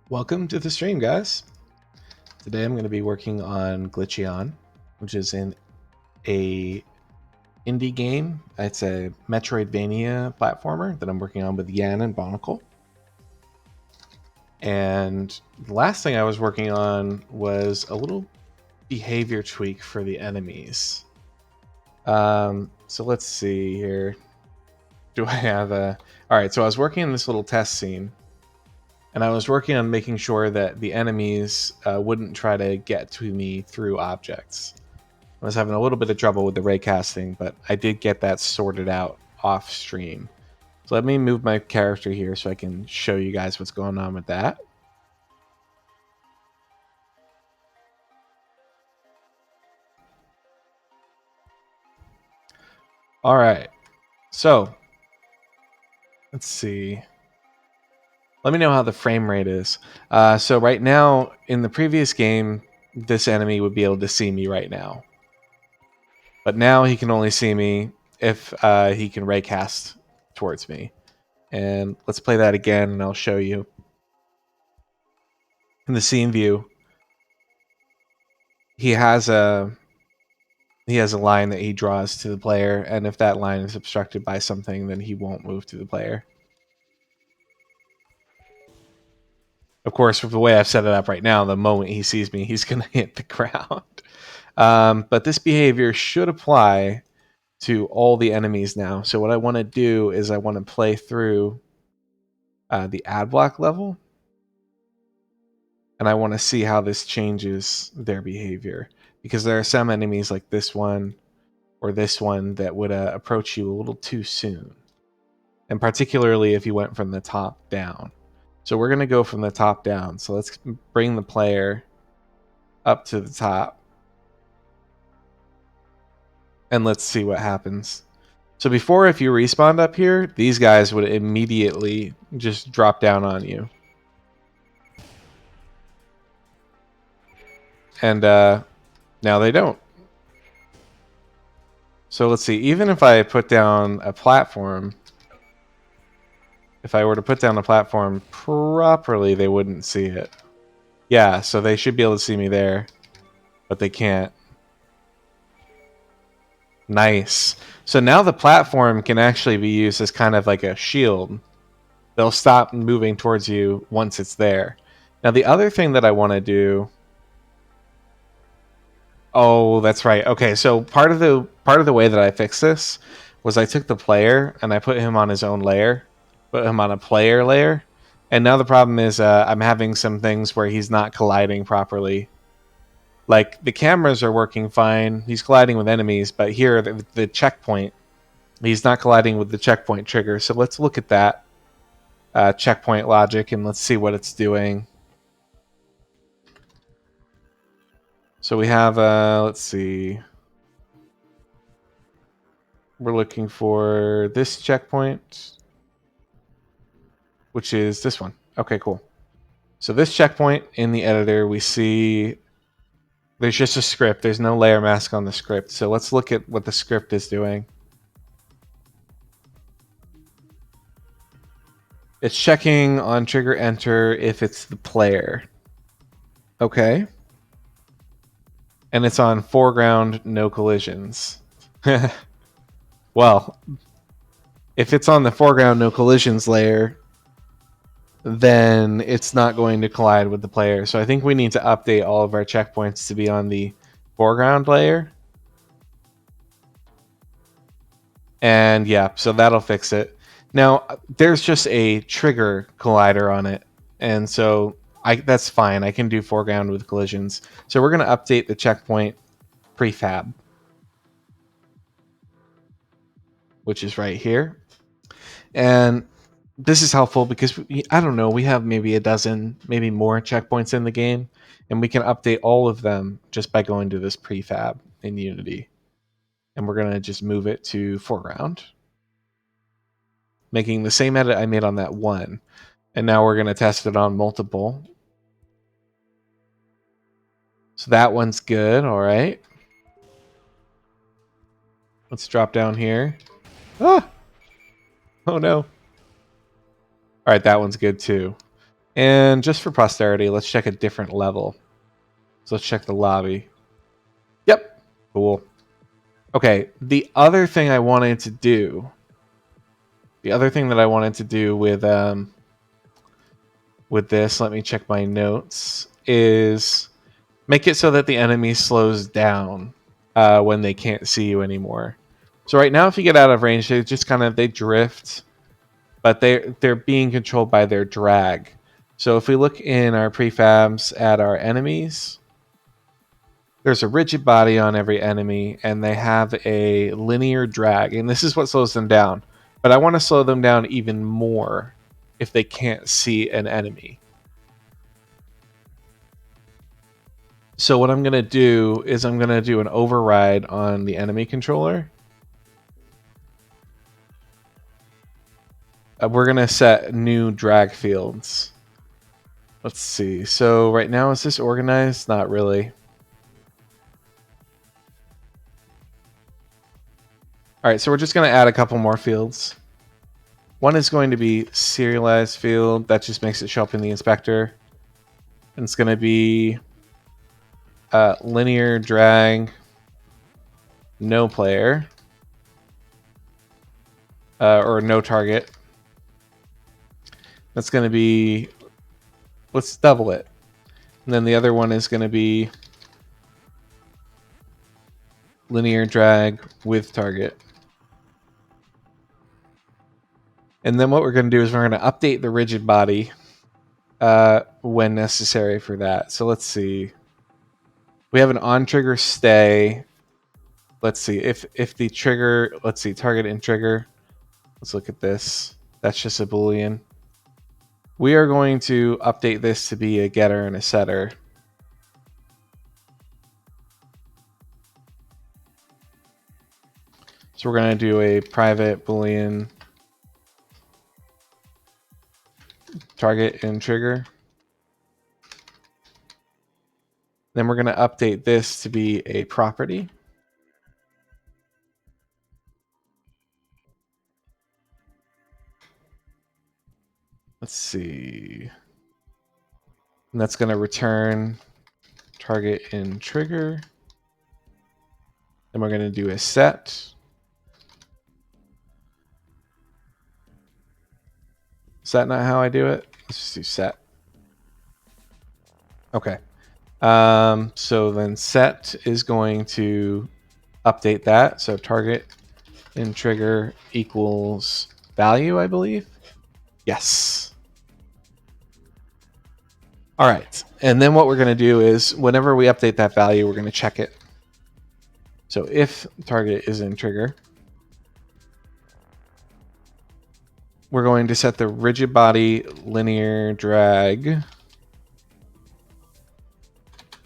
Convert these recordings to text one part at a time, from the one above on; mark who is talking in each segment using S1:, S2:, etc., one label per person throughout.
S1: Welcome to the stream, guys. Today I'm going to be working on Glitcheon, which is a indie game. It's a metroidvania platformer that I'm working on with Yan and Bonicle. And the last thing I was working on was a little behavior tweak for the enemies. So let's see here. Do I have a... All right, so I was working on this little test scene. And I was working on making sure that the enemies wouldn't try to get to me through objects. I was having a little bit of trouble with the raycasting, but I did get that sorted out off stream. So let me move my character here so I can show you guys what's going on with that. All right. So let's see. Let me know how the frame rate is. So right now, in the previous game, this enemy would be able to see me right now. But now he can only see me if he can raycast towards me. And let's play that again, and I'll show you. In the scene view, he has a line that he draws to the player, and if that line is obstructed by something, then he won't move to the player. Of course, with the way I've set it up right now, the moment he sees me, he's going to hit the ground. But this behavior should apply to all the enemies now. So what I want to do is I want to play through the ad block level, and I want to see how this changes their behavior. Because there are some enemies like this one or this one that would approach you a little too soon. And particularly if you went from the top down. So we're going to go from the top down. So let's bring the player up to the top. And let's see what happens. So before, if you respawned up here, these guys would immediately just drop down on you. And now they don't. So let's see, even if I put down a platform, if I were to put down a platform properly, they wouldn't see it. Yeah, so they should be able to see me there, but they can't. Nice. So now the platform can actually be used as kind of like a shield. They'll stop moving towards you once it's there. Now the other thing that I want to do... Oh, that's right. Okay, so part of the way that I fixed this was I took the player and I put him on his own layer, put him on a player layer, and now the problem is I'm having some things where he's not colliding properly. Like the cameras are working fine, he's colliding with enemies, but here the checkpoint, he's not colliding with the checkpoint trigger. So let's look at that checkpoint logic and let's see what it's doing. So we have, let's see. We're looking for this checkpoint, which is this one. Okay, cool. So this checkpoint in the editor, we see there's just a script. There's no layer mask on the script. So let's look at what the script is doing. It's checking on trigger enter if it's the player. Okay. And it's on foreground, no collisions. Well, if it's on the foreground, no collisions layer, then it's not going to collide with the player. So I think we need to update all of our checkpoints to be on the foreground layer. And yeah, so that'll fix it. Now, there's just a trigger collider on it. And so that's fine. I can do foreground with collisions. So we're going to update the checkpoint prefab, which is right here. And this is helpful because, I don't know, we have maybe a dozen, maybe more checkpoints in the game. And we can update all of them just by going to this prefab in Unity. And we're going to just move it to foreground, making the same edit I made on that one. And now we're going to test it on multiple. So that one's good. All right. Let's drop down here. Ah! Oh no. All right, that one's good too. And just for posterity, let's check a different level. So let's check the lobby. Yep. Cool. Okay, the other thing I wanted to do, with this, let me check my notes, is make it so that the enemy slows down when they can't see you anymore. So right now, if you get out of range, they just they drift, but they're being controlled by their drag. So if we look in our prefabs at our enemies, there's a rigid body on every enemy, and they have a linear drag, and this is what slows them down. But I want to slow them down even more if they can't see an enemy. So what I'm going to do is I'm going to do an override on the enemy controller. We're going to set new drag fields. Let's see. So right now, is this organized? Not really. All right, so we're just going to add a couple more fields. One is going to be serialized field. That just makes it show up in the inspector. And it's going to be linear drag, no player, or no target. That's going to be, let's double it. And then the other one is going to be linear drag with target. And then what we're going to do is we're going to update the rigid body when necessary for that. So let's see. We have an on trigger stay. Let's see if the trigger, let's see, target and trigger. Let's look at this. That's just a Boolean. We are going to update this to be a getter and a setter. So we're going to do a private Boolean target and trigger. Then we're going to update this to be a property. Let's see. And that's going to return target and trigger. Then we're going to do a set. Is that not how I do it? Let's just do set. Okay. So then set is going to update that. So target and trigger equals value, I believe. Yes. All right. And then what we're going to do is whenever we update that value, we're going to check it. So if target is in trigger, we're going to set the rigid body linear drag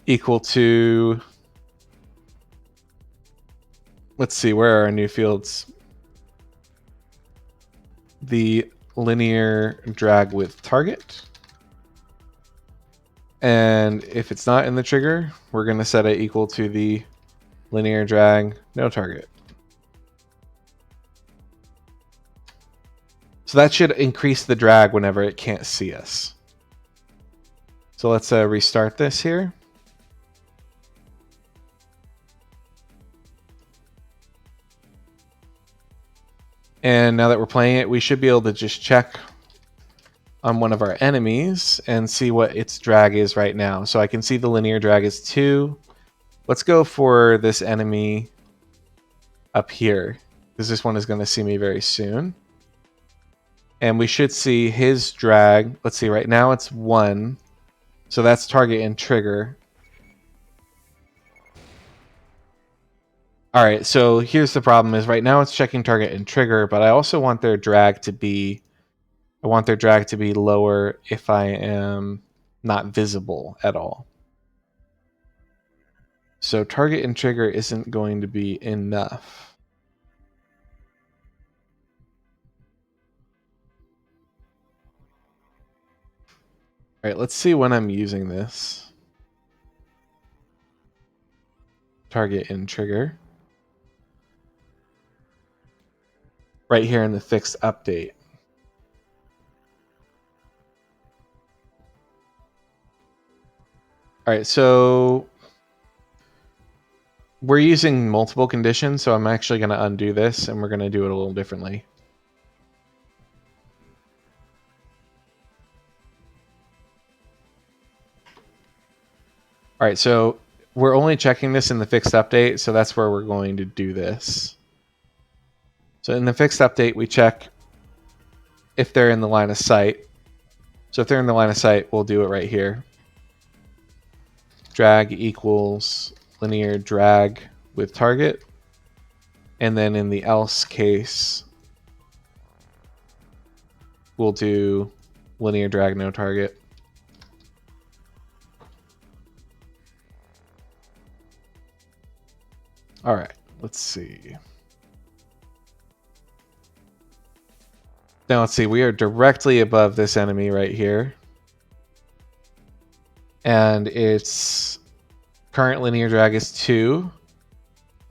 S1: equal to, let's see, where are our new fields? The linear drag with target. And if it's not in the trigger, we're going to set it equal to the linear drag, no target. So that should increase the drag whenever it can't see us. So let's restart this here. And now that we're playing it, we should be able to just check on one of our enemies and see what its drag is right now. So I can see the linear drag is 2. Let's go for this enemy up here, because this one is going to see me very soon. And we should see his drag. Let's see, right now it's 1. So that's target and trigger. All right, so here's the problem is right now it's checking target and trigger, but I also want their drag to be, lower if I am not visible at all. So target and trigger isn't going to be enough. All right, let's see when I'm using this. Target and trigger. Right here in the fixed update. All right, so we're using multiple conditions, so I'm actually going to undo this, and we're going to do it a little differently. All right, so we're only checking this in the fixed update, so that's where we're going to do this. So in the fixed update, we check if they're in the line of sight. So if they're in the line of sight, we'll do it right here. Drag equals linear drag with target. And then in the else case, we'll do linear drag no target. All right, let's see. Now let's see, we are directly above this enemy right here. And its current linear drag is 2.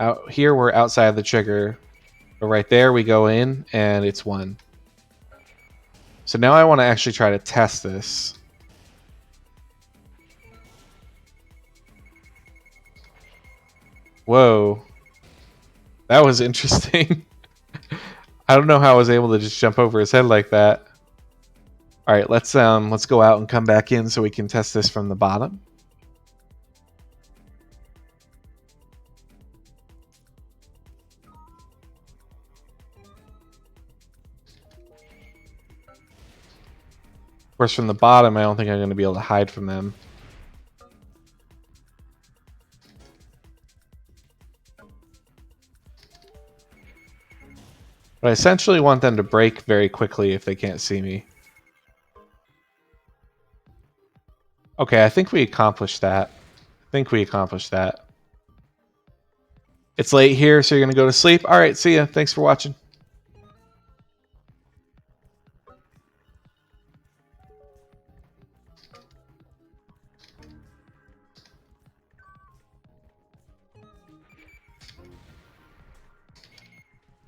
S1: Out here we're outside of the trigger. But right there we go in and it's 1. So now I want to actually try to test this. Whoa. That was interesting. I don't know how I was able to just jump over his head like that. All right, let's go out and come back in so we can test this from the bottom. Of course, from the bottom, I don't think I'm going to be able to hide from them. But I essentially want them to break very quickly if they can't see me. Okay, I think we accomplished that. It's late here, so you're going to go to sleep? All right, see ya. Thanks for watching.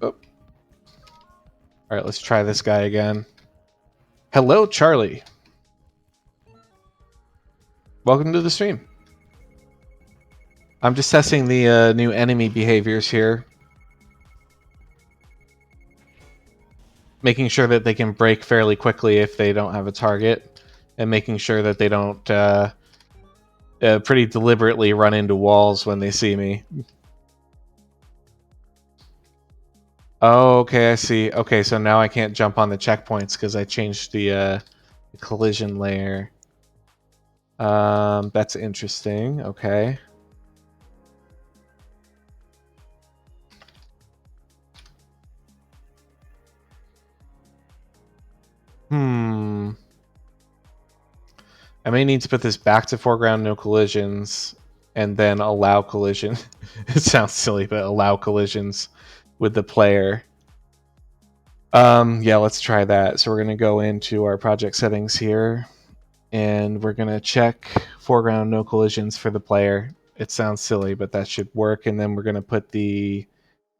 S1: Oh. All right, let's try this guy again. Hello, Charlie. Welcome to the stream. I'm just testing the new enemy behaviors here. Making sure that they can break fairly quickly if they don't have a target. And making sure that they don't pretty deliberately run into walls when they see me. Oh, okay, I see. Okay, so now I can't jump on the checkpoints because I changed the collision layer. That's interesting. Okay. I may need to put this back to foreground, no collisions, and then allow collision. It sounds silly, but allow collisions with the player. Yeah, let's try that. So we're going to go into our project settings here, and we're going to check foreground, no collisions for the player. It sounds silly, but that should work. And then we're going to put the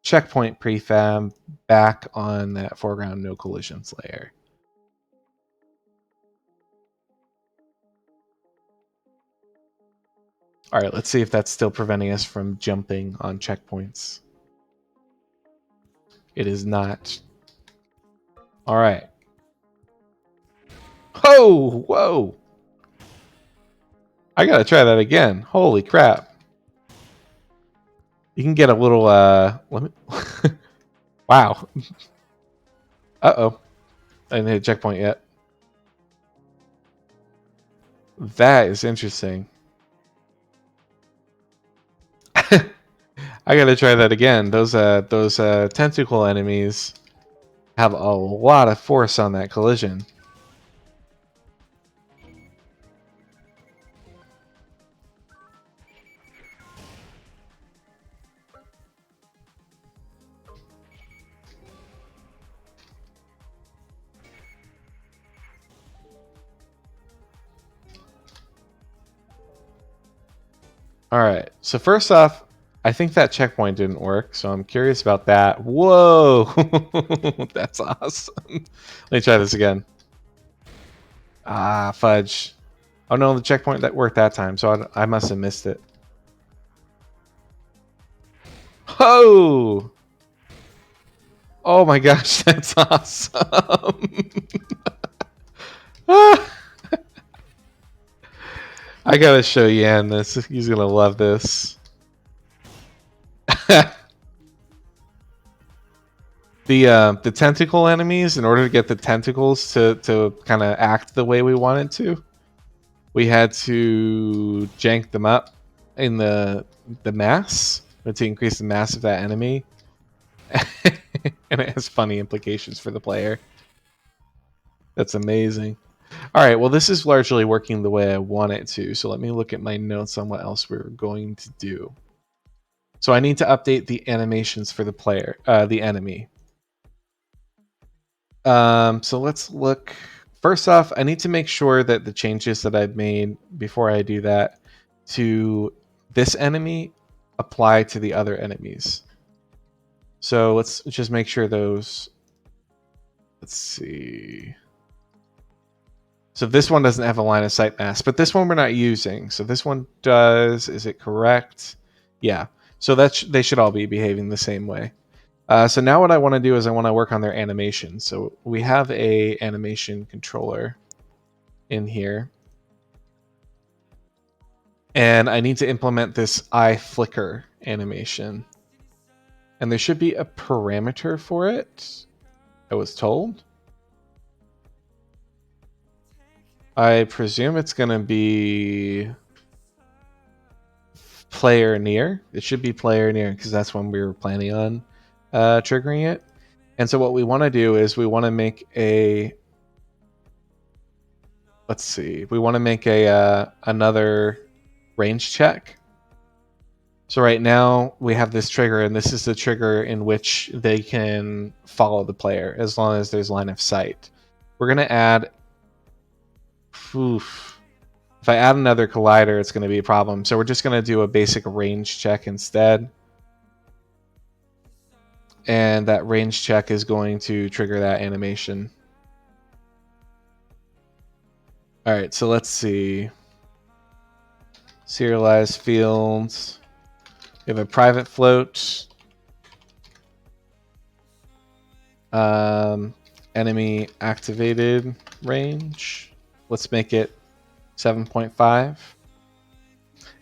S1: checkpoint prefab back on that foreground, no collisions layer. All right, let's see if that's still preventing us from jumping on checkpoints. It is not. All right. Oh, whoa. I gotta try that again. Holy crap. You can get a little, let me... Wow. Uh-oh. I didn't hit a checkpoint yet. That is interesting. I gotta try that again. Those tentacle enemies have a lot of force on that collision. Alright, so first off, I think that checkpoint didn't work, so I'm curious about that. Whoa! That's awesome. Let me try this again. Ah, fudge. Oh no, the checkpoint that worked that time, so I must have missed it. Oh! Oh my gosh, that's awesome! I gotta show Yan this. He's gonna love this. The tentacle enemies, in order to get the tentacles to kind of act the way we wanted to, we had to jank them up in the mass to increase the mass of that enemy. And it has funny implications for the player. That's amazing. All right, well, this is largely working the way I want it to. So let me look at my notes on what else we're going to do. So I need to update the animations for the player, the enemy. So let's look. First off, I need to make sure that the changes that I've made before I do that to this enemy apply to the other enemies. So let's just make sure those. Let's see. So this one doesn't have a line of sight mask, but this one we're not using. So this one does. Is it correct? Yeah. So they should all be behaving the same way. So now what I want to do is I want to work on their animation. So we have a animation controller in here. And I need to implement this eye flicker animation. And there should be a parameter for it, I was told. I presume it's going to be player near. It should be player near because that's when we were planning on triggering it. And so what we want to do is we want to make a... Let's see. We want to make a another range check. So right now we have this trigger, and this is the trigger in which they can follow the player as long as there's line of sight. We're going to add... Oof. If I add another collider, it's going to be a problem. So we're just going to do a basic range check instead. And that range check is going to trigger that animation. All right, so let's see. Serialized fields. We have a private float. Enemy activated range. Let's make it 7.5.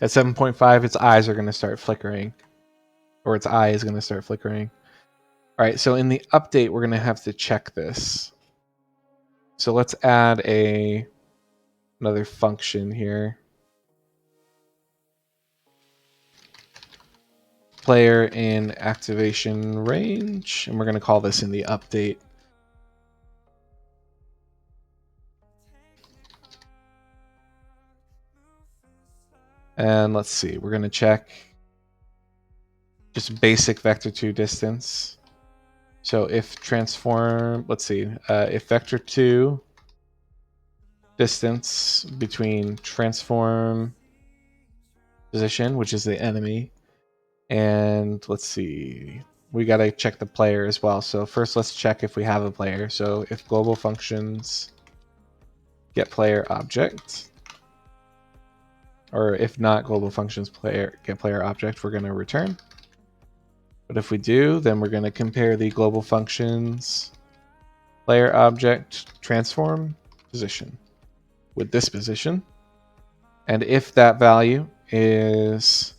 S1: At 7.5, its eyes are going to start flickering. Or its eye is going to start flickering. All right, so in the update, we're going to have to check this. So let's add another function here. Player in activation range, and we're going to call this in the update. And let's see, we're going to check just basic vector2 distance. So if transform, let's see, if vector2 distance between transform position, which is the enemy, and let's see, we got to check the player as well. So first let's check if we have a player. So if global functions get player object, or if not global functions player get player object, we're going to return. But if we do, then we're going to compare the global functions player object transform position with this position. And if that value is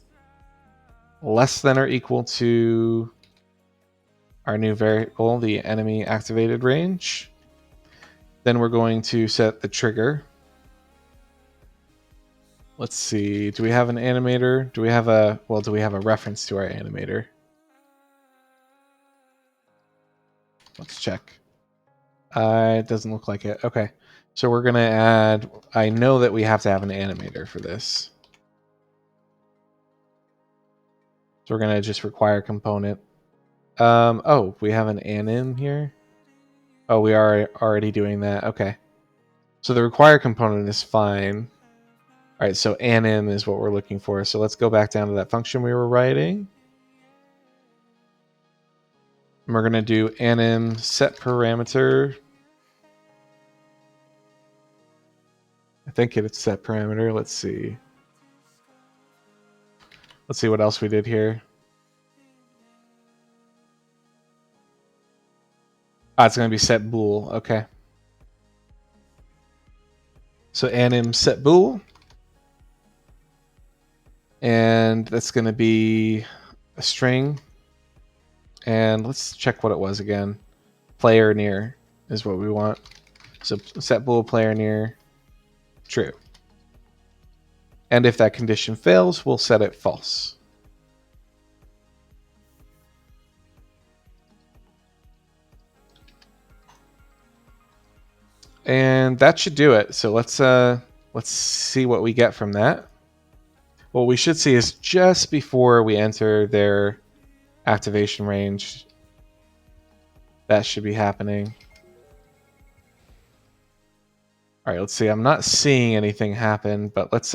S1: less than or equal to our new variable, the enemy activated range, then we're going to set the trigger. Let's see, do we have an animator? Do we have a reference to our animator? Let's check. It doesn't look like it. Okay. So we're going to add... I know that we have to have an animator for this. So we're going to just require component. Oh, we have an anim here? Oh, we are already doing that. Okay. So the require component is fine. All right, so anim is what we're looking for. So let's go back down to that function we were writing. And we're going to do anim set parameter. I think it's set parameter. Let's see. Let's see what else we did here. Ah, it's going to be set bool. Okay. So anim set bool. And that's going to be a string. And let's check what it was again. Player near is what we want. So set bool player near true. And if that condition fails, we'll set it false. And that should do it. So let's see what we get from that. What we should see is just before we enter their activation range, that should be happening. All right, let's see. I'm not seeing anything happen, but that's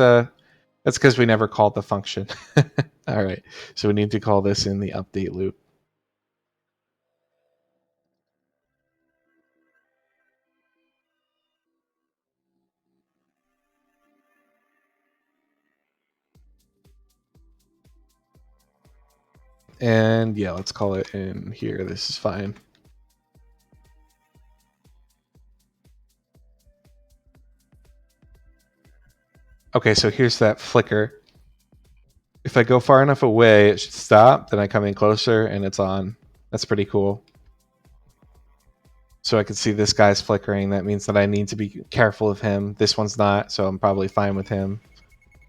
S1: because we never called the function. All right, so we need to call this in the update loop. And yeah, let's call it in here. This is fine. Okay, so here's that flicker. If I go far enough away, it should stop. Then I come in closer and it's on. That's pretty cool. So I can see this guy's flickering. That means that I need to be careful of him. This one's not, so I'm probably fine with him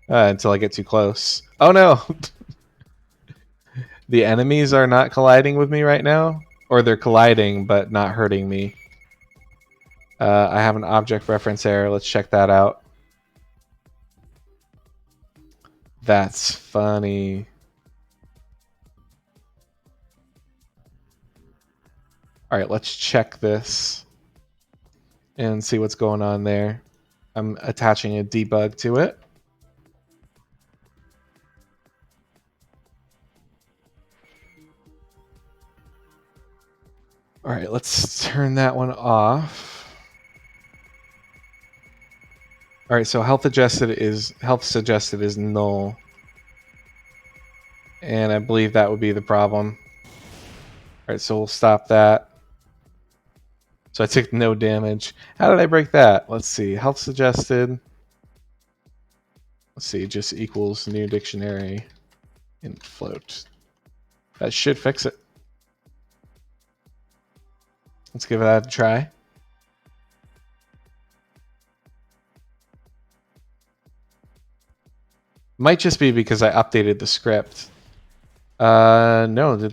S1: until I get too close. Oh no! The enemies are not colliding with me right now, or they're colliding but not hurting me. I have an object reference error. Let's check that out. That's funny. All right, let's check this and see what's going on there. I'm attaching a debug to it. All right, let's turn that one off. All right, so health suggested is null. And I believe that would be the problem. All right, so we'll stop that. So I took no damage. How did I break that? Let's see. Health suggested. Let's see, just equals new dictionary in float. That should fix it. Let's give that a try. Might just be because I updated the script. No,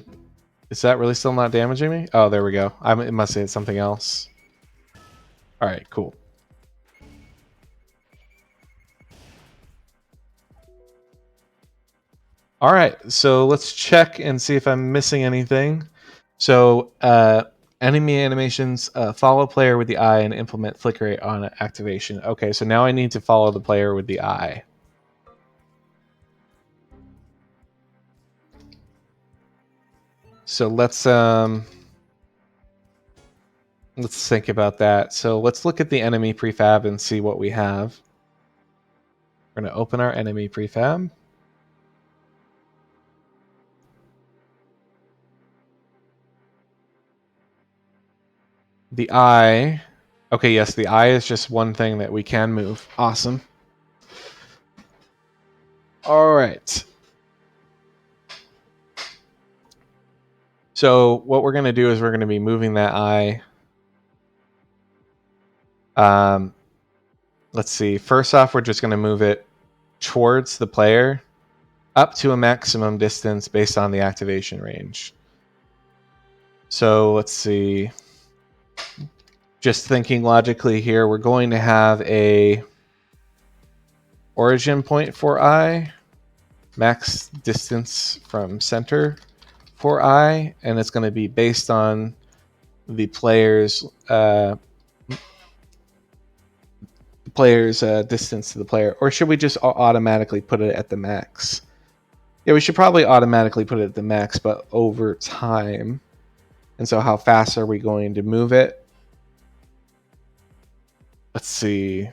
S1: is that really still not damaging me? Oh, there we go. It must say it's something else. All right, cool. All right, so let's check and see if I'm missing anything. So enemy animations, follow player with the eye and implement flicker on activation. Okay, so now I need to follow the player with the eye. So let's think about that. So let's look at the enemy prefab and see what we have. We're going to open our enemy prefab. The eye. Okay, yes, the eye is just one thing that we can move. Awesome. All right. So what we're going to do is we're going to be moving that eye. Let's see. First off, we're just going to move it towards the player up to a maximum distance based on the activation range. So let's see. Just thinking logically here, we're going to have a origin point for eye, max distance from center for eye, and it's going to be based on the player's distance to the player. Or should we just automatically put it at the max? Yeah, we should probably automatically put it at the max, but over time. And so how fast are we going to move it? Let's see.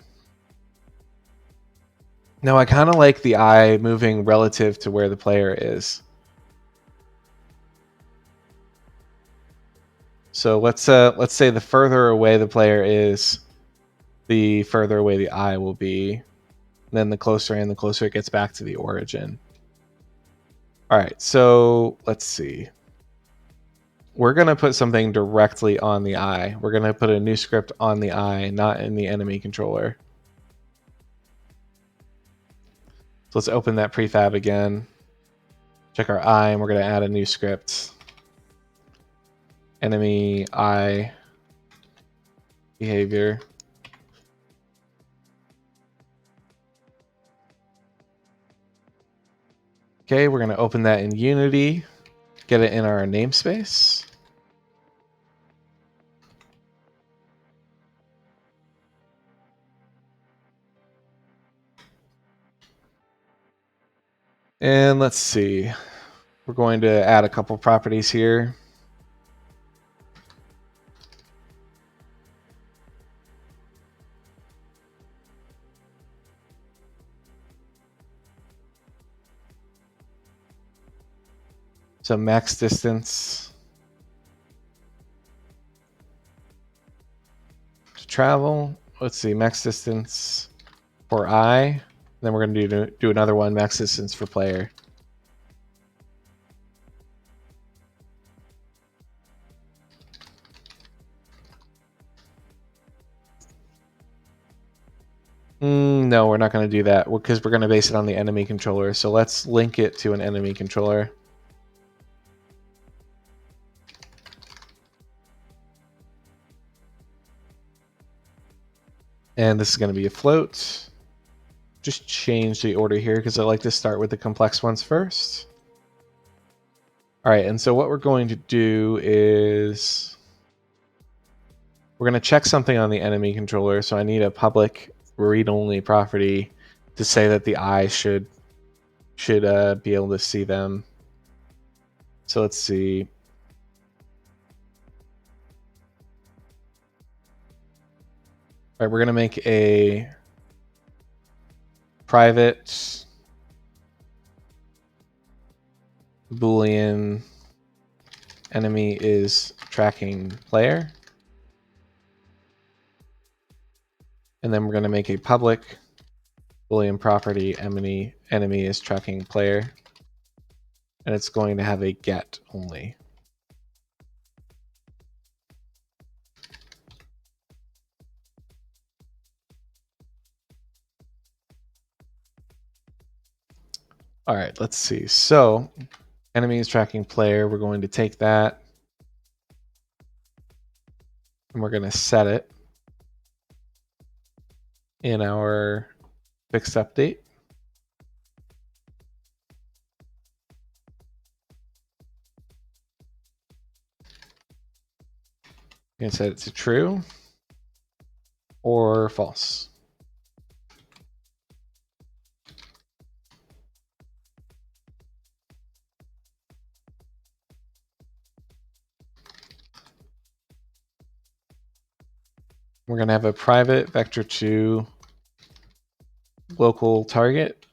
S1: No, I kind of like the eye moving relative to where the player is. So let's say the further away the player is, the further away the eye will be. Then the closer it gets back to the origin. All right, so let's see. We're going to put something directly on the eye. We're going to put a new script on the eye, not in the enemy controller. So let's open that prefab again. Check our eye, and we're going to add a new script. Enemy eye behavior. Okay, we're going to open that in Unity, get it in our namespace. And let's see. We're going to add a couple properties here. So max distance to travel. Let's see, max distance for eye. Then we're going to do another one, max distance for player. No, we're not going to do that because we're going to base it on the enemy controller. So let's link it to an enemy controller. And this is going to be a float. Just change the order here because I like to start with the complex ones first. All right, and so what we're going to do is we're going to check something on the enemy controller. So I need a public read-only property to say that the eye should be able to see them. So let's see. All right, we're going to make a private Boolean enemy is tracking player. And then we're going to make a public Boolean property enemy is tracking player. And it's going to have a get only. All right, let's see. So enemy is tracking player. We're going to take that and we're going to set it in our fixed update. We're going to set it to true or false. We're going to have a private vector2 local target.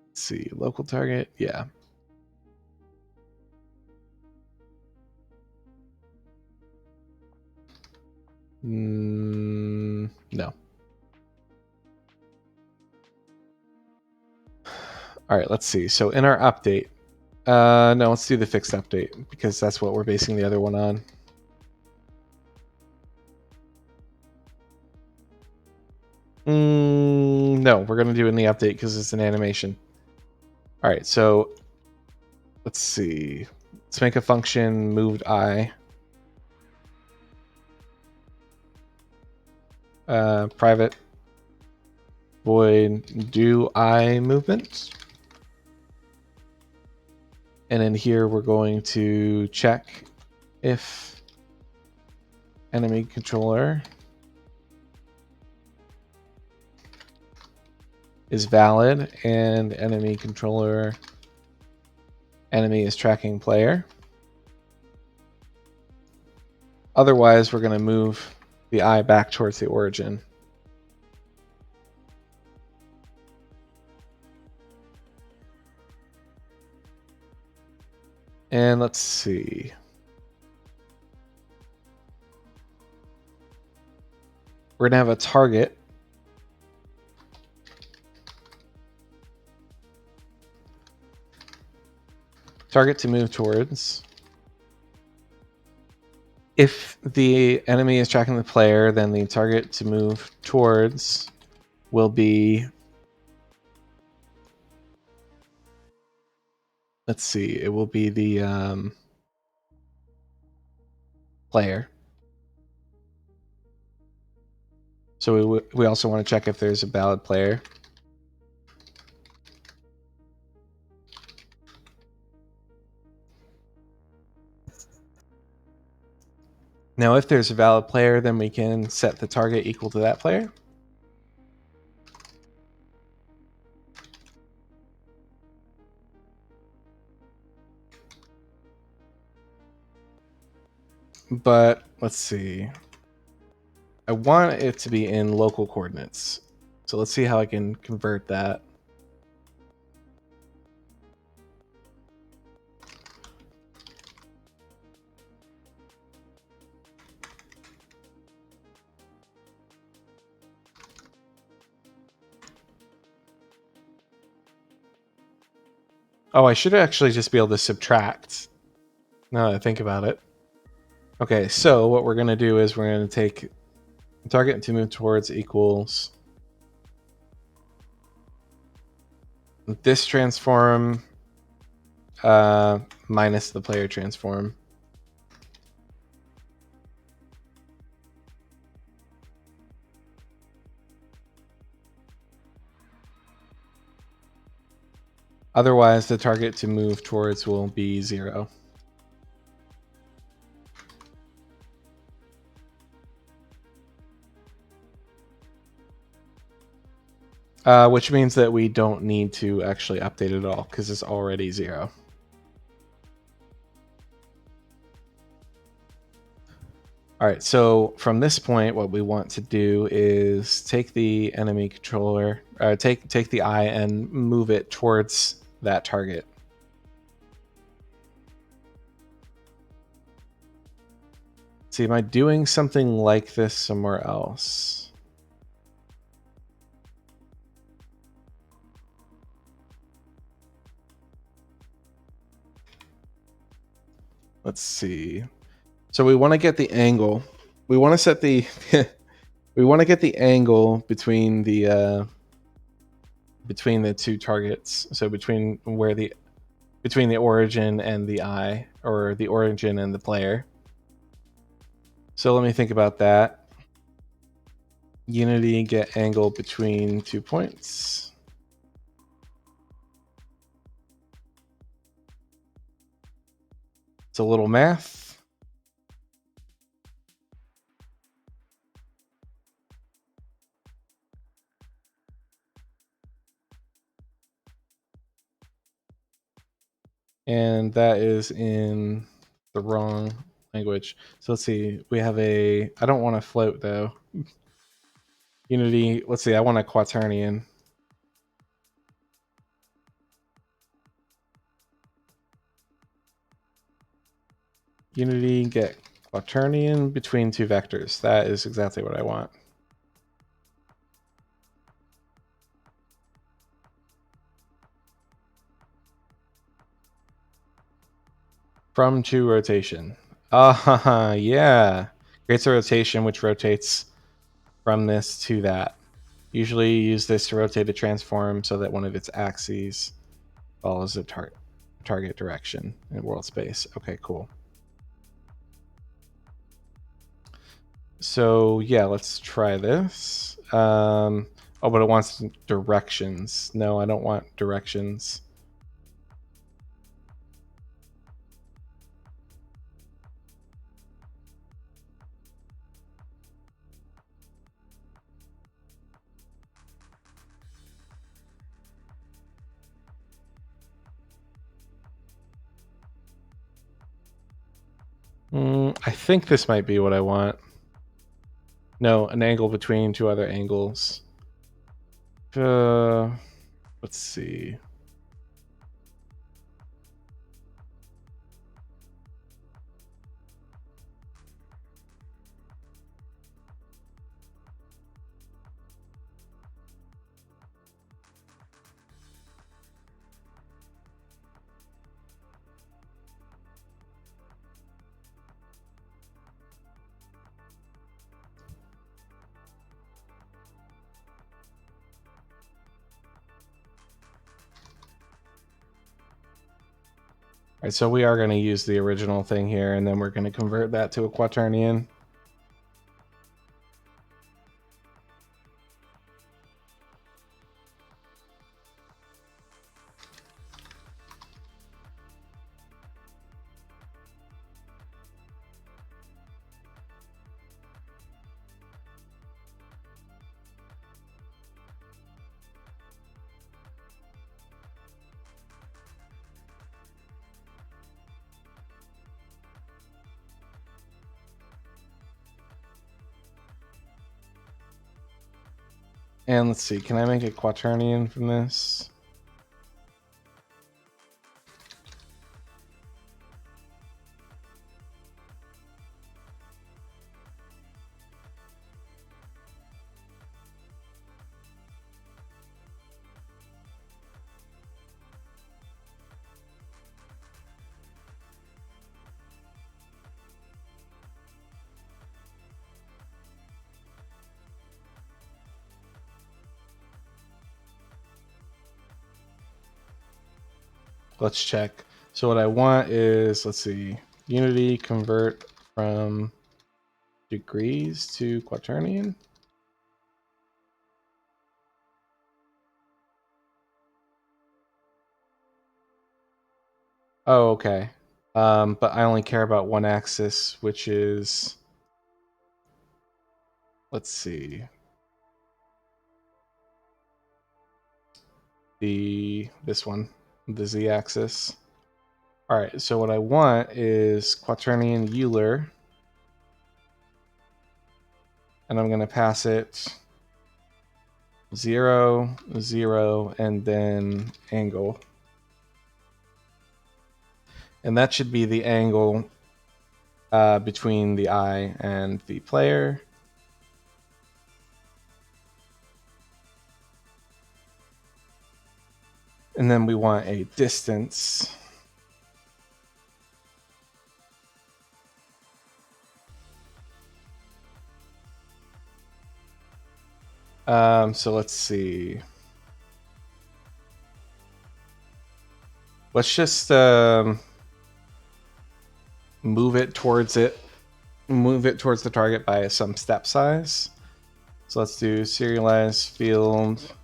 S1: Let's see, local target, yeah. No. All right, let's see. So in our update, no, let's do the fixed update because that's what we're basing the other one on. No, we're going to do it in the update because it's an animation. All right, so let's see. Let's make a function moved eye. Private void do eye movement. And in here, we're going to check if enemy controller is valid and enemy controller enemy is tracking player. Otherwise, we're going to move the eye back towards the origin. And let's see. We're going to have a target. Target to move towards. If the enemy is tracking the player, then the target to move towards will be... Let's see. It will be the player. So we also want to check if there's a valid player. Now, if there's a valid player, then we can set the target equal to that player. But let's see. I want it to be in local coordinates. So let's see how I can convert that. Oh, I should actually just be able to subtract. Now that I think about it. Okay, so what we're going to do is we're going to take target to move towards equals this transform minus the player transform. Otherwise, the target to move towards will be 0. Which means that we don't need to actually update it at all because it's already 0. All right, so from this point, what we want to do is take the enemy controller, take the eye and move it towards that target. See, am I doing something like this somewhere else? Let's see. So we want to get the angle. We want to set the we want to get the angle between the two targets. So between the origin and the eye, or the origin and the player. So let me think about that. Unity, get angle between 2 points. It's a little math. And that is in the wrong language. So let's see. We have I don't want to float though. Unity, let's see. I want a quaternion. Unity, get quaternion between 2 vectors. That is exactly what I want. From to rotation. Yeah. Creates a rotation which rotates from this to that. Usually use this to rotate a transform so that one of its axes follows the target direction in world space. Okay, cool. So yeah, let's try this. Oh, but it wants directions. No, I don't want directions. I think this might be what I want. No, an angle between 2 other angles. Let's see. right, so we are going to use the original thing here, and then we're going to convert that to a quaternion. And let's see, can I make a quaternion from this? Let's check. So what I want is, let's see, unity convert from degrees to quaternion. Oh, okay. But I only care about one axis, which is, let's see, this one, the z-axis. All right, so what I want is quaternion Euler, and I'm going to pass it 0, 0, and then angle. And that should be the angle between the eye and the player. And then we want a distance. So let's see. Let's just move it towards the target by some step size. So let's do serialize field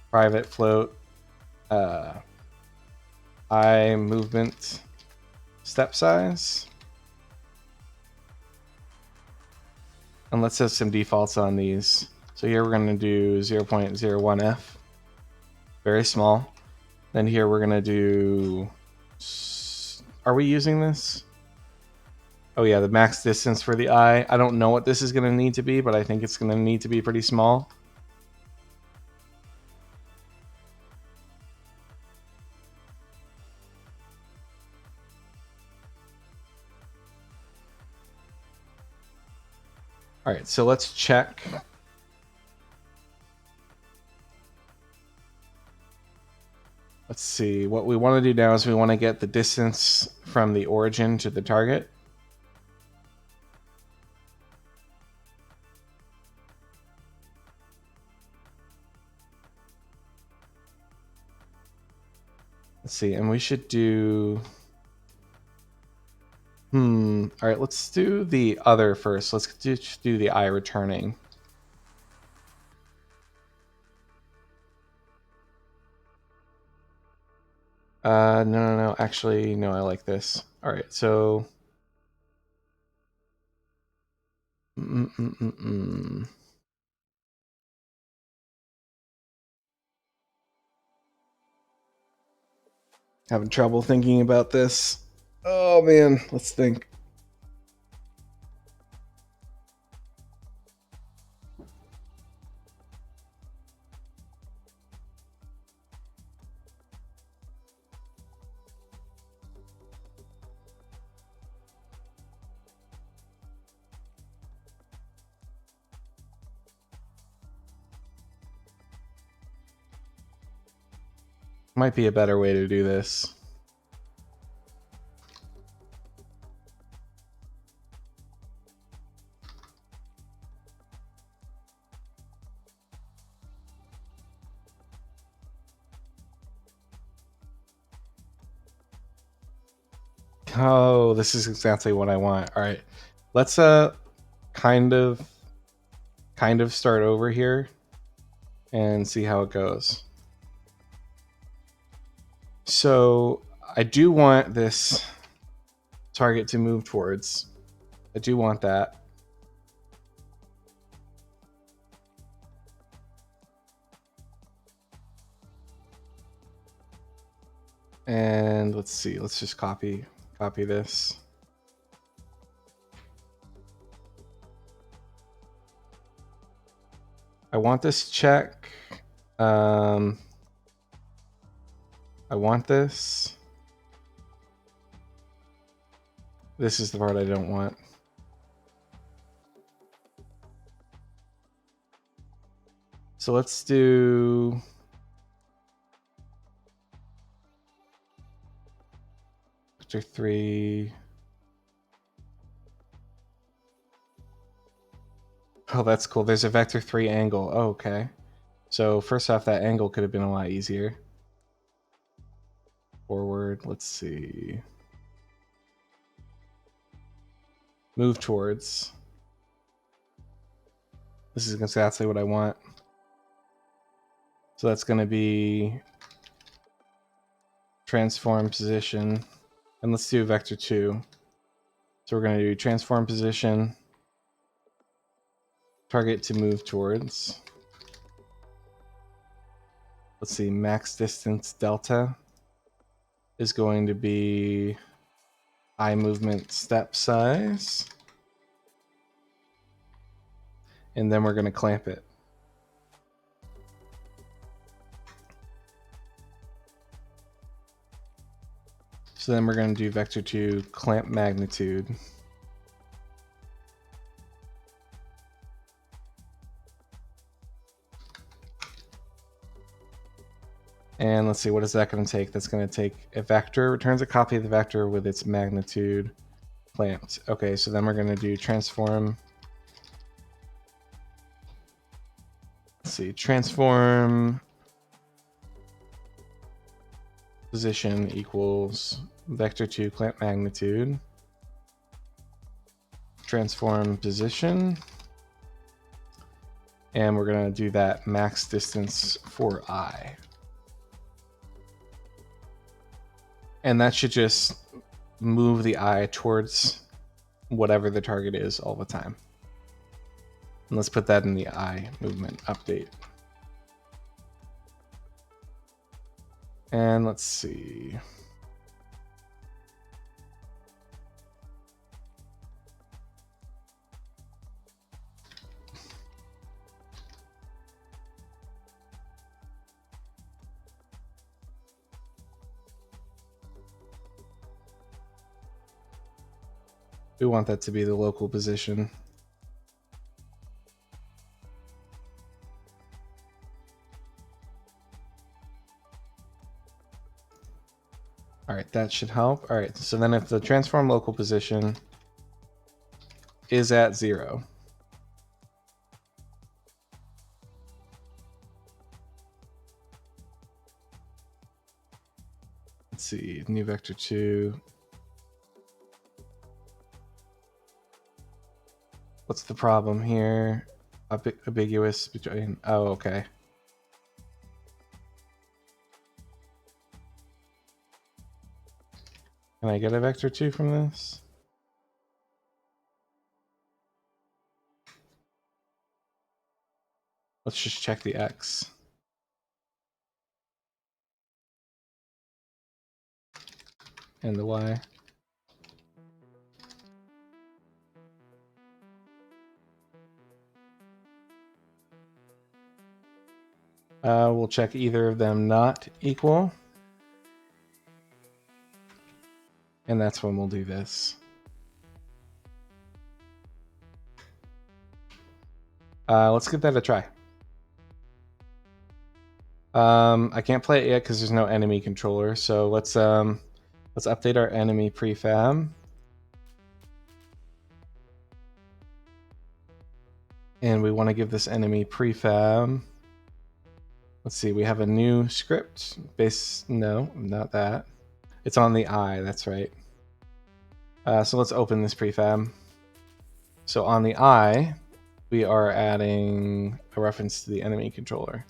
S1: private float eye movement step size. And let's set some defaults on these. So here we're going to do 0.01f, very small. Then here we're going to do, are we using this? Oh yeah, the max distance for the eye. I don't know what this is going to need to be, but I think it's going to need to be pretty small. All right, so let's check. Let's see. What we want to do now is we want to get the distance from the origin to the target. Let's see, and we should do... All right, let's do the other first. Let's do the eye returning. No. Actually, no, I like this. All right, so... Having trouble thinking about this. Oh, man, let's think. Might be a better way to do this. Oh, this is exactly what I want. All right, let's kind of start over here and see how it goes. So I do want this target to move towards. I do want that. And let's see, let's just copy this. I want this check. I want this. This is the part I don't want. So let's do vector 3. Oh, that's cool. There's a vector 3 angle. Oh, okay. So first off, that angle could have been a lot easier. Forward, let's see. Move towards. This is exactly what I want. So that's going to be transform position. And let's do vector 2. So we're going to do transform position, target to move towards. Let's see, max distance delta is going to be eye movement step size. And then we're going to clamp it. So then we're going to do vector 2 clamp magnitude. And let's see, what is that going to take? That's going to take a vector, returns a copy of the vector with its magnitude clamped. Okay, so then we're going to do transform. Let's see, transform position equals vector 2 clamp magnitude. Transform position. And we're going to do that max distance for eye. And that should just move the eye towards whatever the target is all the time. And let's put that in the eye movement update. And let's see. We want that to be the local position. All right, that should help. All right, so then if the transform local position is at 0, let's see, new vector 2. What's the problem here? Ambiguous between, oh, okay. Can I get a vector 2 from this? Let's just check the X. And the Y. We'll check either of them not equal. And that's when we'll do this. Let's give that a try. I can't play it yet because there's no enemy controller. So let's update our enemy prefab. And we want to give this enemy prefab. Let's see, we have a new script. No, not that. It's on the eye, that's right. So let's open this prefab. So on the eye, we are adding a reference to the enemy controller.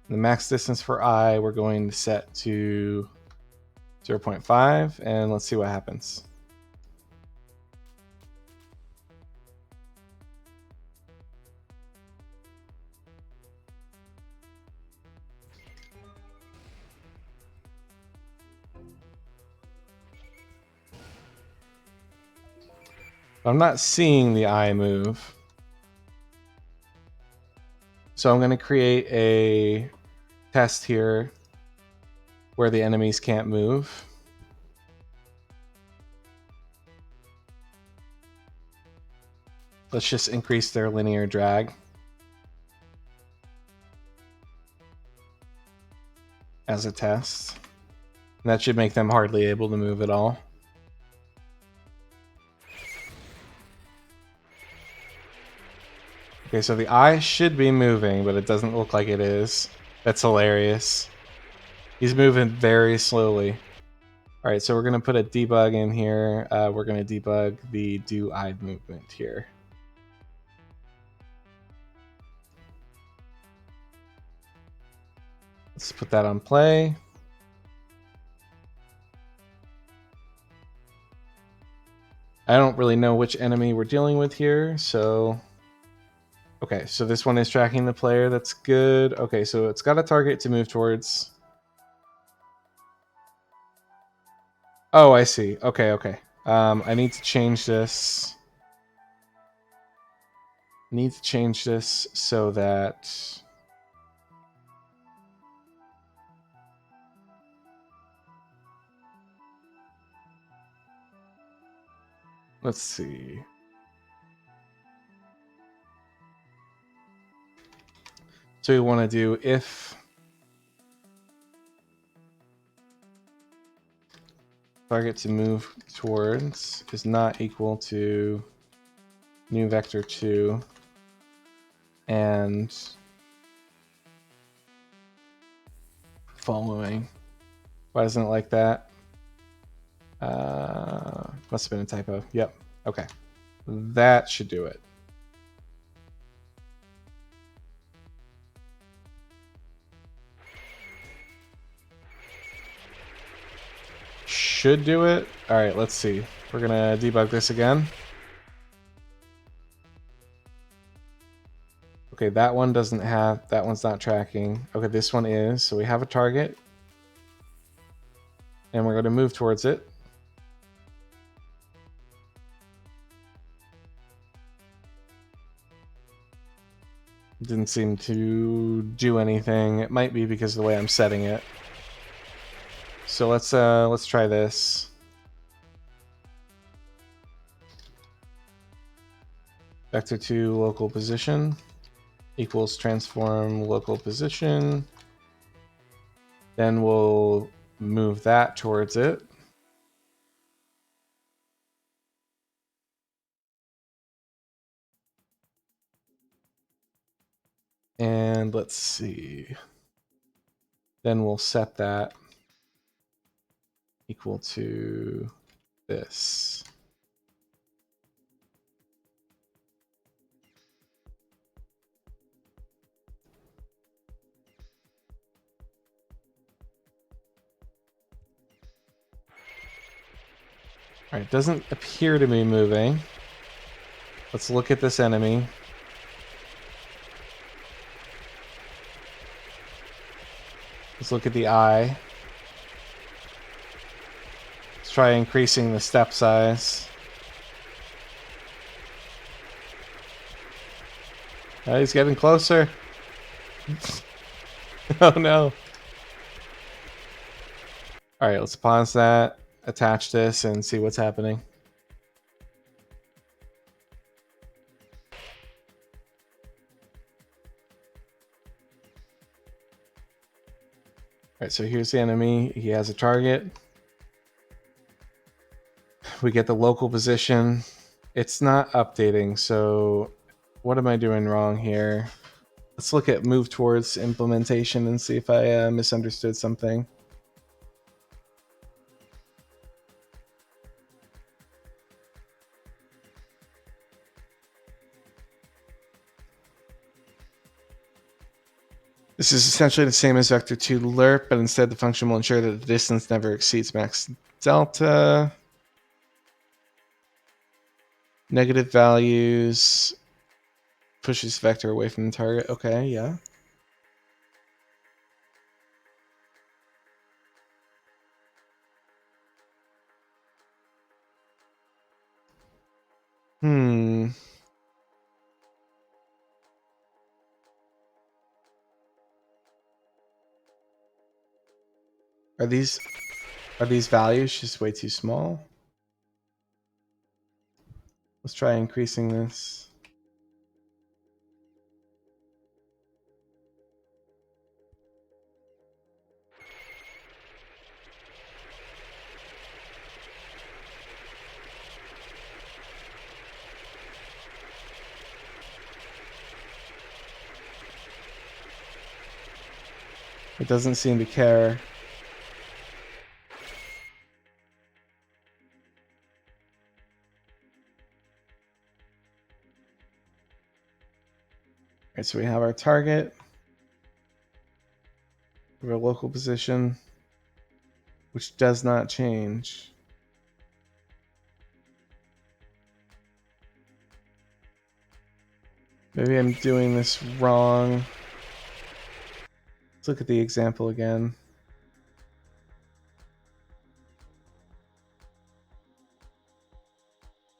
S1: The max distance for eye, we're going to set to 0.5, and let's see what happens. I'm not seeing the eye move. So I'm going to create a test here where the enemies can't move. Let's just increase their linear drag as a test. And that should make them hardly able to move at all. Okay, so the eye should be moving, but it doesn't look like it is. That's hilarious. He's moving very slowly. All right, so we're going to put a debug in here. We're going to debug the do eye movement here. Let's put that on play. I don't really know which enemy we're dealing with here, so... Okay, so this one is tracking the player. That's good. Okay, so it's got a target to move towards. Oh, I see. Okay, okay. I need to change this. Need to change this so that... Let's see. So we want to do if target to move towards is not equal to new vector 2 and following. Why isn't it like that? Must have been a typo. Yep. Okay. That should do it. Should do it. All right, let's see. We're gonna debug this again. Okay, that one doesn't have, that one's not tracking. Okay, this one is. So we have a target and we're going to move towards it. Didn't seem to do anything. It might be because of the way I'm setting it. So let's try this. Vector 2 local position equals transform local position. Then we'll move that towards it. And let's see. Then we'll set that equal to this. All right, doesn't appear to be moving. Let's look at this enemy. Let's look at the eye. Let's try increasing the step size. Oh, he's getting closer. Oh no. All right, let's pause that, attach this, and see what's happening. All right, so here's the enemy. He has a target. We get the local position. It's not updating, so what am I doing wrong here? Let's look at move towards implementation and see if I misunderstood something. This is essentially the same as vector 2 lerp, but instead the function will ensure that the distance never exceeds max delta. Negative values pushes vector away from the target. Okay, yeah. Are these values just way too small? Let's try increasing this. It doesn't seem to care. Alright, so we have our target. We have a local position, which does not change. Maybe I'm doing this wrong. Let's look at the example again.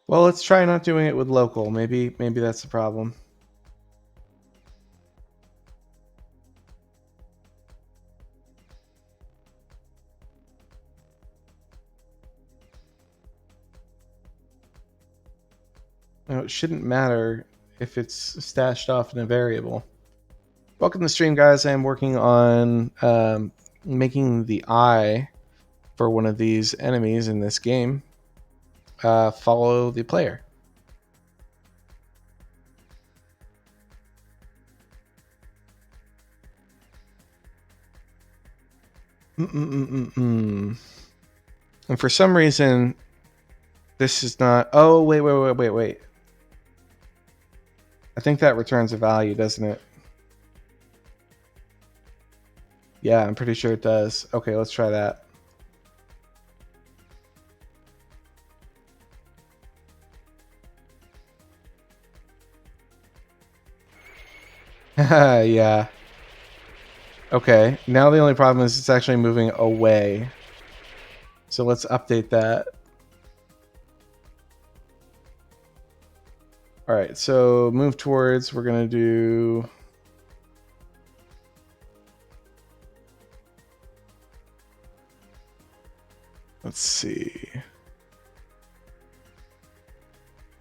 S1: Well, let's try not doing it with local. Maybe that's the problem. Now, it shouldn't matter if it's stashed off in a variable. Welcome to the stream, guys. I am working on making the eye for one of these enemies in this game follow the player. And for some reason, this is not... Oh, wait. I think that returns a value, doesn't it? Yeah, I'm pretty sure it does. Okay, let's try that. Yeah. Okay, now the only problem is it's actually moving away. So let's update that. Alright, so move towards, we're going to do... Let's see.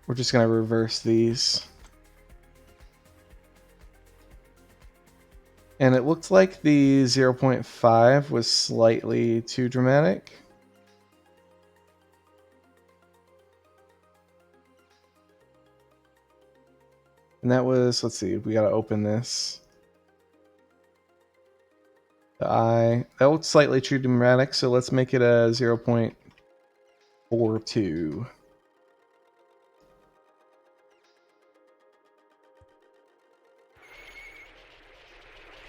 S1: We're just going to reverse these. And it looked like the 0.5 was slightly too dramatic. And that was, let's see, we got to open this. The eye, that looks slightly too dramatic, so let's make it a 0.42.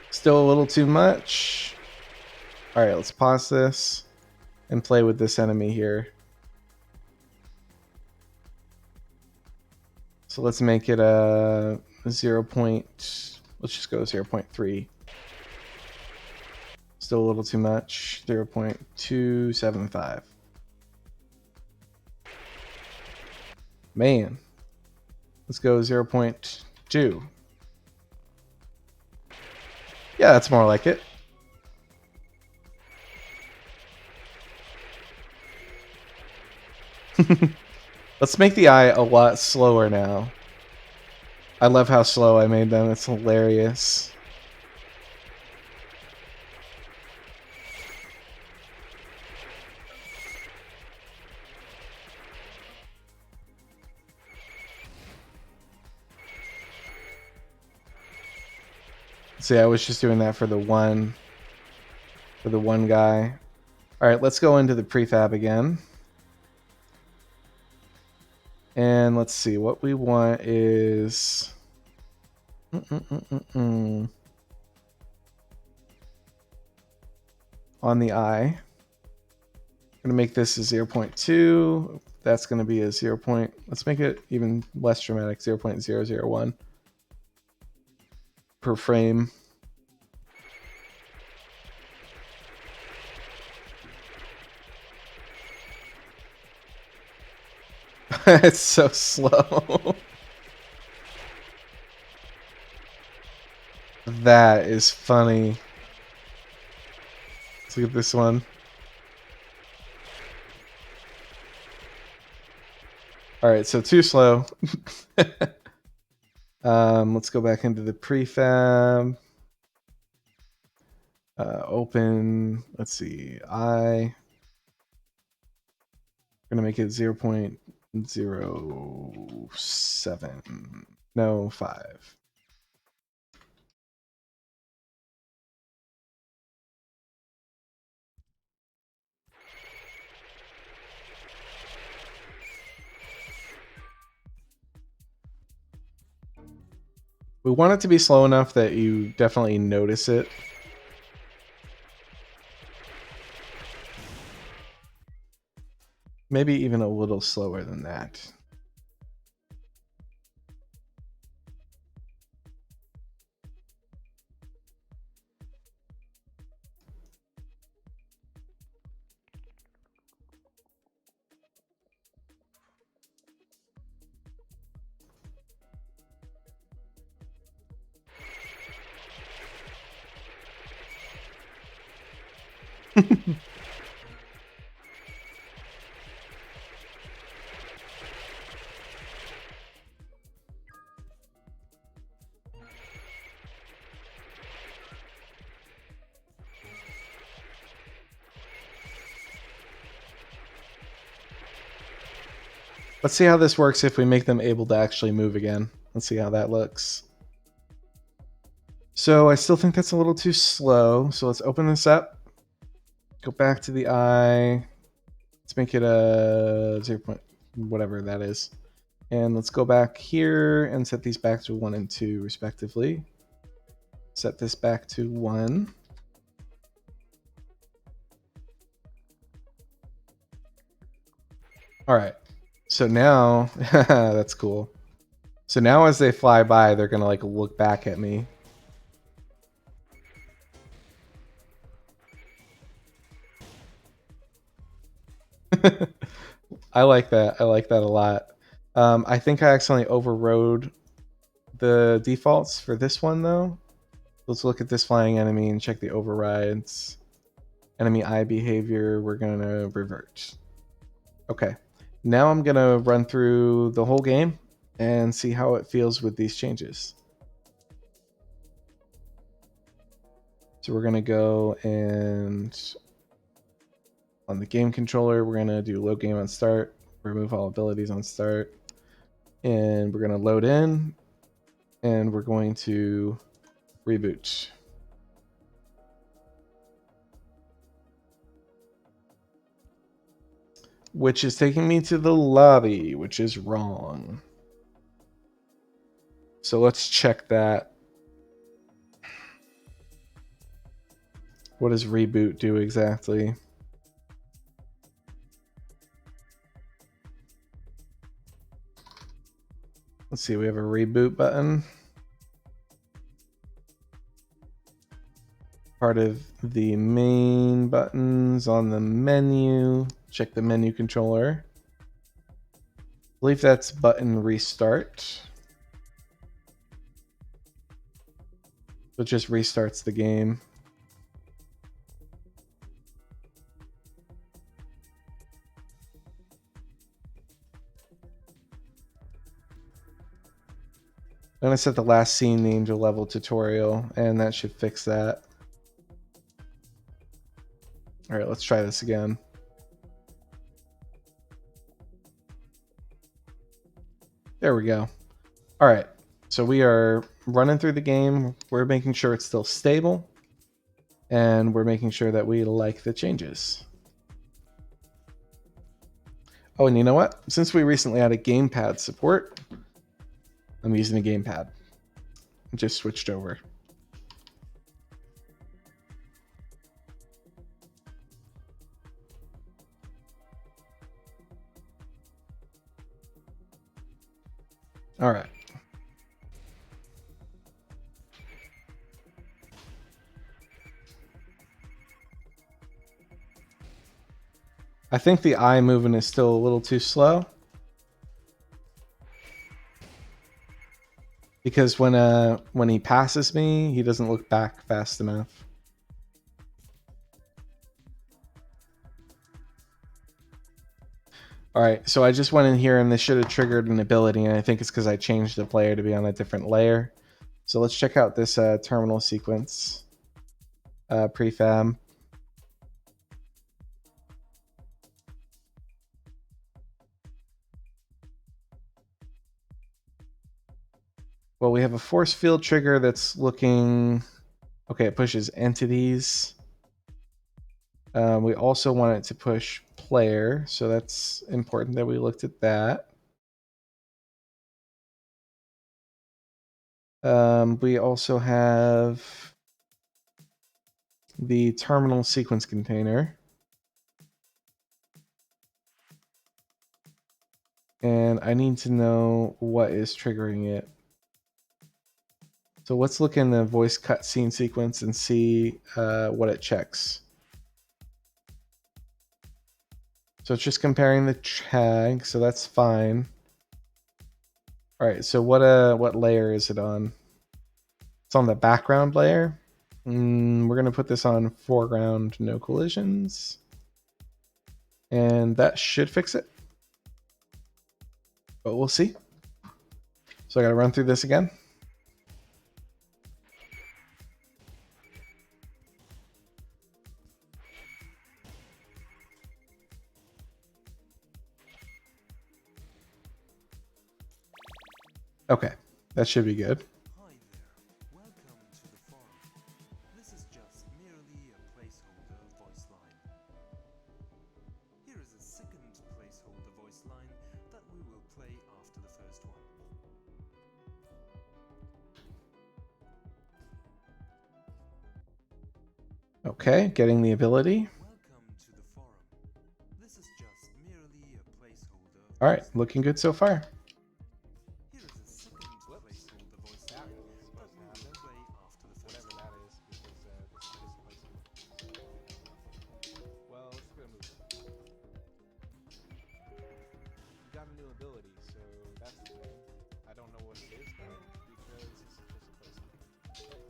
S1: Still a little too much. Alright, let's pause this and play with this enemy here. So let's make it a 0. Let's just go 0.3. Still a little too much. 0.275. Man. Let's go 0.2. Yeah, that's more like it. Let's make the eye a lot slower now. I love how slow I made them. It's hilarious. See, I was just doing that for the one guy. All right, let's go into the prefab again. And let's see, what we want is... on the eye. I'm going to make this a 0.2. That's going to be a 0. Let's make it even less dramatic, 0.001 per frame. It's so slow. That is funny. Let's look at this one. All right, so too slow. Let's go back into the prefab. Open, let's see, I'm gonna make it 0.07. No, 5. We want it to be slow enough that you definitely notice it. Maybe even a little slower than that. Let's see how this works if we make them able to actually move again. Let's see how that looks. So I still think that's a little too slow. So let's open this up. Go back to the eye. Let's make it a 0. Whatever that is. And let's go back here and set these back to 1 and 2 respectively. Set this back to 1. All right. So now, that's cool. So now as they fly by, they're going to like look back at me. I like that. I like that a lot. I think I accidentally overrode the defaults for this one though. Let's look at this flying enemy and check the overrides. Enemy eye behavior, we're going to revert. Okay. Now I'm going to run through the whole game and see how it feels with these changes. So we're going to go and on the game controller, we're going to do load game on start, remove all abilities on start, and we're going to load in and we're going to reboot. Which is taking me to the lobby, which is wrong. So let's check that. What does reboot do exactly? Let's see, we have a reboot button. Part of the main buttons on the menu. Check the menu controller. I believe that's button restart. So it just restarts the game. I'm gonna set the last scene name to level tutorial, and that should fix that. All right, let's try this again. There we go. All right, so we are running through the game. We're making sure it's still stable, and we're making sure that we like the changes. Oh, and you know what? Since we recently added gamepad support, I'm using a gamepad. Just switched over. All right. I think the eye movement is still a little too slow. Because when he passes me, he doesn't look back fast enough. All right, so I just went in here and this should have triggered an ability, and I think it's because I changed the player to be on a different layer. So let's check out this terminal sequence prefab. Well, we have a force field trigger that's looking... Okay, it pushes entities. We also want it to push player, so that's important that we looked at that. We also have the terminal sequence container. And I need to know what is triggering it. So let's look in the voice cutscene sequence and see what it checks. So it's just comparing the tag, so that's fine. All right, so what layer is it on? It's on the background layer. We're gonna put this on foreground, no collisions. And that should fix it. But we'll see. So I gotta run through this again. Okay, that should be good.
S2: Hi there, welcome to the forum. This is just merely a placeholder voice line. Here is a second placeholder voice line that we will play after the first one.
S1: Okay, getting the ability.
S2: Welcome to the forum. This is just merely a placeholder.
S1: All right, looking good so far.
S2: Here is a second placeholder voice line that we will play after the first one.
S1: Well, let's go move it. You got a new ability, so that's the thing. I don't know what it is though, because this is just a placeholder.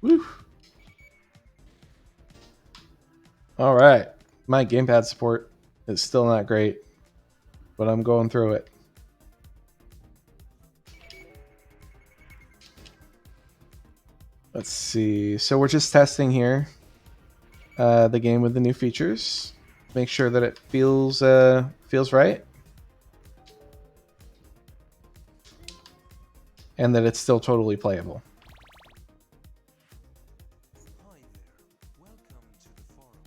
S1: Woo! All right, my gamepad support is still not great, but I'm going through it. Let's see. So we're just testing here the game with the new features. Make sure that it feels right, and that it's still totally playable.
S2: Hi there, welcome to the forum.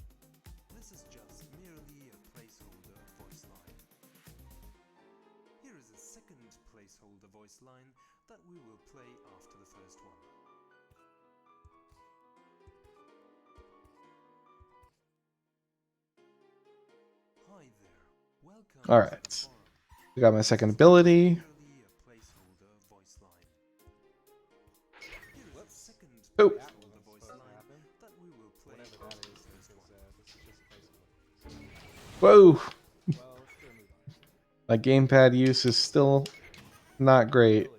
S2: This is just merely a placeholder voice line. Here is a second placeholder voice line that we will play after the first one. Hi there, welcome
S1: All
S2: to the
S1: right,
S2: forum.
S1: we got my second ability.
S2: Merely a placeholder voice line. Here is a second
S1: Oh.
S2: placeholder voice line that we will play after the first one.
S1: Whoa! My gamepad use is still not great.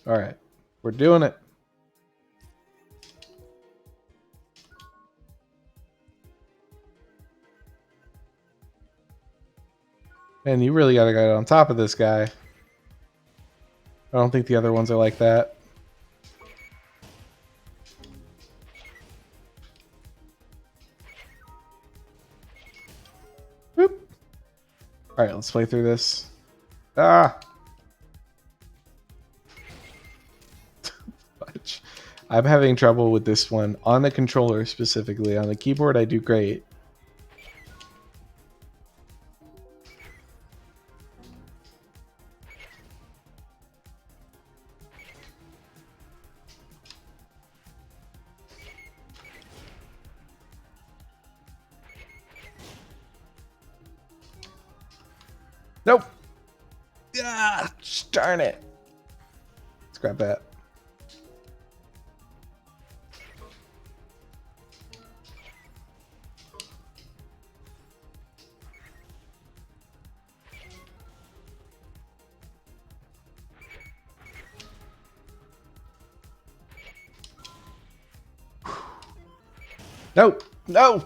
S1: All right, we're doing it. And you really gotta get on top of this guy. I don't think the other ones are like that. Whoop. All right, let's play through this. Ah! Fudge. I'm having trouble with this one. On the controller specifically. On the keyboard, I do great. Nope. Ah, darn it. Let's grab that. No, no.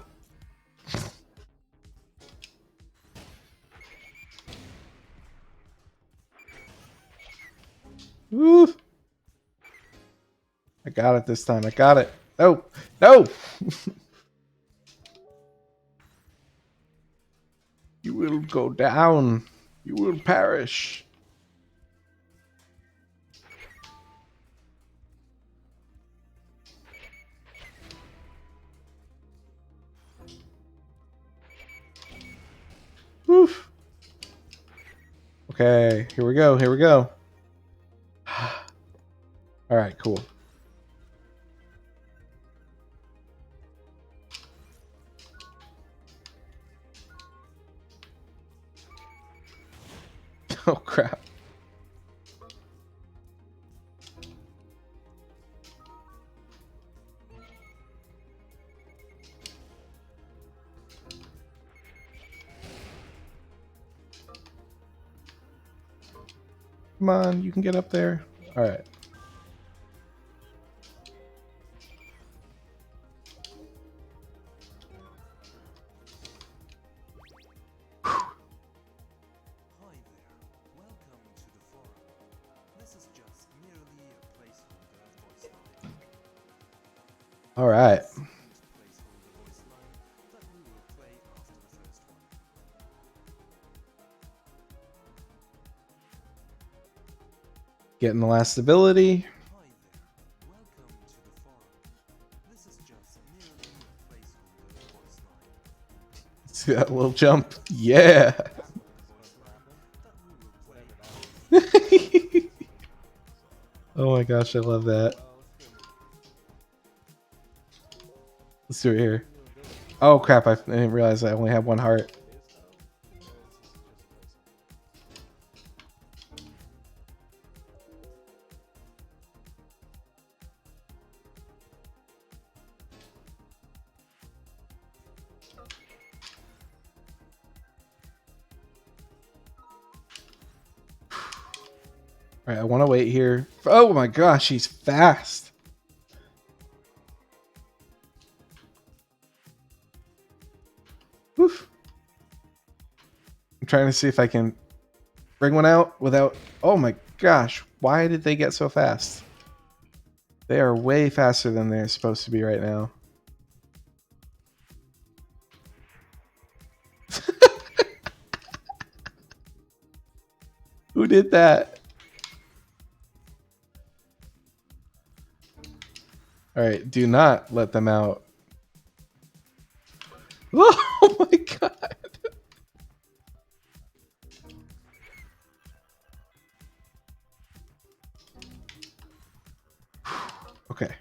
S1: Woo. I got it this time. I got it. No, no. You will go down. You will perish. Woof. Okay, here we go. Here we go. All right, cool. Oh, crap. Come on, you can get up there. All right.
S2: Hi there, welcome to the forum. This is just merely a placeholder voice line.
S1: All right.
S2: Second placeholder voice line that we will play after the first one.
S1: Getting the last ability.
S2: Hi there, welcome to the forum. This is just merely a placeholder voice line.
S1: See that little jump? Yeah.
S2: Voice line that we will play after
S1: Oh my gosh, I love that. Let's do it here. Oh crap, I didn't realize I only have one heart. All right, I want to wait here. Oh my gosh, he's fast. Woof. I'm trying to see if I can bring one out without... Oh my gosh, why did they get so fast? They are way faster than they're supposed to be right now. Who did that? All right, do not let them out. Oh my god. Okay.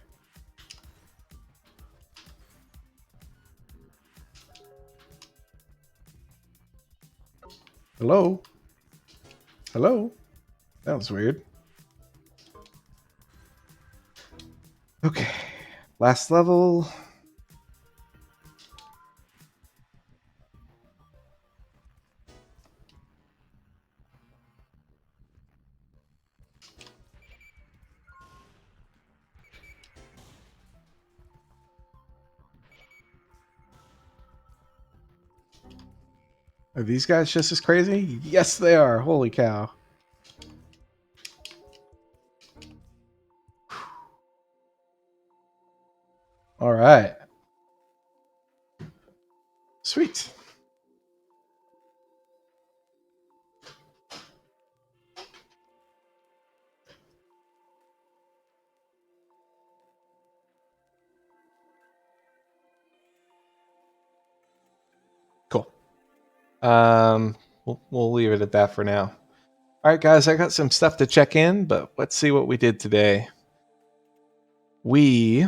S1: Hello? Hello? That was weird. Okay. Last level. Are these guys just as crazy? Yes, they are. Holy cow. All right. Sweet. Cool. We'll leave it at that for now. All right, guys, I got some stuff to check in, but let's see what we did today. We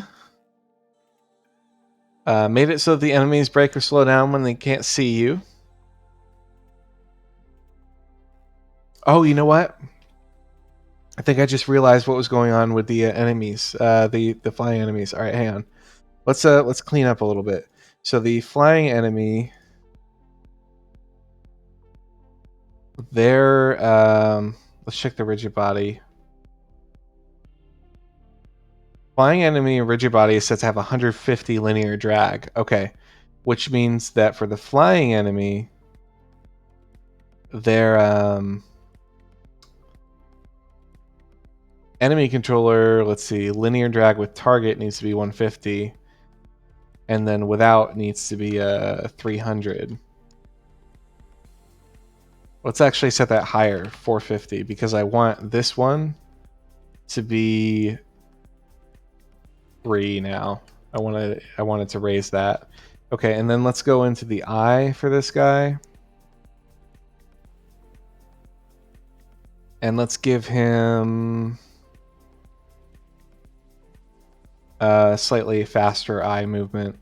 S1: made it so the enemies break or slow down when they can't see you. Oh, you know what? I think I just realized what was going on with the enemies, the flying enemies. All right, hang on. Let's clean up a little bit. So the flying enemy, they're let's check the rigid body. Flying enemy and rigid body is said to have 150 linear drag. Okay, which means that for the flying enemy, their enemy controller, let's see, linear drag with target needs to be 150, and then without needs to be 300. Let's actually set that higher, 450, because I want this one to be 3 now. I wanted to raise that. Okay, and then let's go into the eye for this guy. And let's give him a slightly faster eye movement.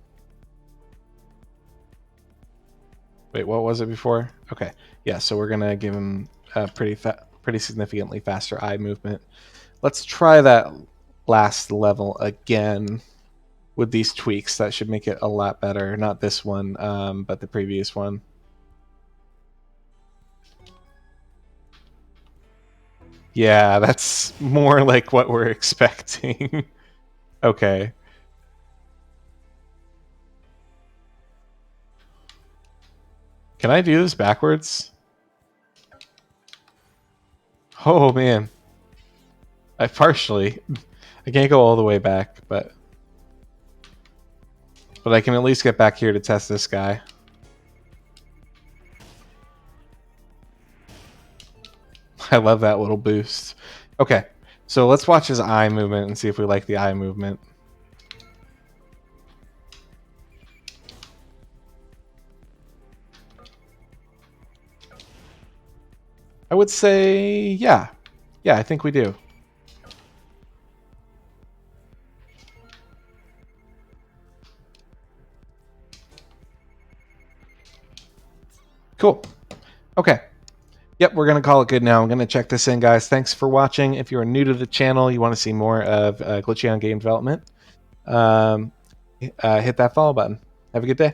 S1: Wait, what was it before? Okay, yeah, so we're gonna give him a pretty significantly faster eye movement. Let's try that last level again with these tweaks. That should make it a lot better. Not this one, but the previous one. Yeah, that's more like what we're expecting. Okay. Can I do this backwards? Oh man. I partially. I can't go all the way back, but I can at least get back here to test this guy. I love that little boost. Okay, so let's watch his eye movement and see if we like the eye movement. I would say, yeah. Yeah, I think we do. Cool. Okay. Yep, we're going to call it good now. I'm going to check this in, guys. Thanks for watching. If you are new to the channel, you want to see more of Glitcheon game development, hit that follow button. Have a good day.